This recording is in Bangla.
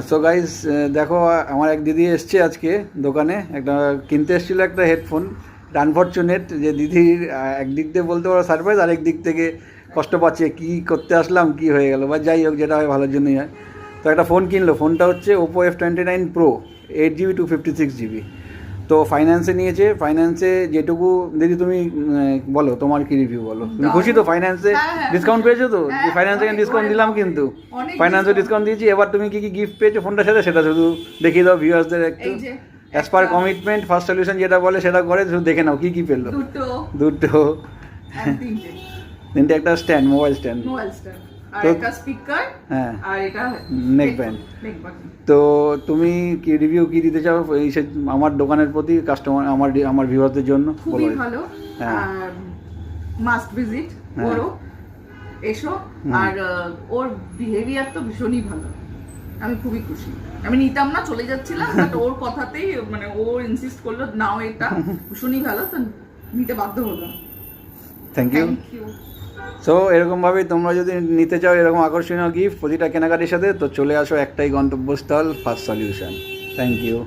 সো গাইস, দেখো আমার এক দিদি এসছে আজকে দোকানে, একটা কিনতে এসেছিলো একটা হেডফোন। আনফর্চুনেট যে দিদির একদিক দিয়ে বলতে পারো সারপ্রাইজ, আরেক দিক থেকে কষ্ট পাচ্ছে, কি করতে আসলাম কি হয়ে গেল, বা যাই হোক, যেটা হয় ভালোর জন্যই হয়। তো একটা ফোন কিনলো, ফোনটা হচ্ছে Oppo F29 Pro, 8GB 256GB। তো ফাইন্যান্সে নিয়েছে। ফাইন্যান্সে যেটুকু, দিদি তুমি বলো তোমার কি রিভিউ বলো, তুমি খুশি তো? ফাইন্যান্সে ডিসকাউন্ট পেয়েছো তো? ফাইন্যান্সে ডিসকাউন্ট দিলাম, কিন্তু ফাইন্যান্সে ডিসকাউন্ট দিয়েছি। এবার তুমি কি কি গিফট পেয়েছো ফোনটার সাথে সেটা শুধু দেখিয়ে দাও ভিউয়ার্সদের একটু। As per commitment first solution যেটা বলে সেটা করে, শুধু দেখে নাও কি কি পেলো। দুটো তিনটে, একটা স্ট্যান্ড, মোবাইল স্ট্যান্ড, আর একটা স্পিকার, হ্যাঁ, আর এটা নেক ব্যান্ড। তো তুমি কি রিভিউ কি দিতে চাও এই আমার দোকানের প্রতি, কাস্টমার আমার ভিউয়ারদের জন্য? খুবই ভালো, মাস্ট ভিজিট করো, এসো। আর ওর বিহেভিয়ার তো ভীষণই ভালো, আমি খুবই খুশি। আমি নিতাম না, চলে যাচ্ছিলাম, বাট ওর কথাতেই মানে ও ইনসিস্ট করলো নাও, এটা ভীষণই ভালো, তো নিতে বাধ্য হলাম। Thank you. সো এরকমভাবেই তোমরা যদি নিতে চাও এরকম আকর্ষণীয় গিফট প্রতিটা কেনাকাটির সাথে, তো চলে আসো একটাই গন্তব্যস্থল, ফার্স্ট সলিউশন। Thank you.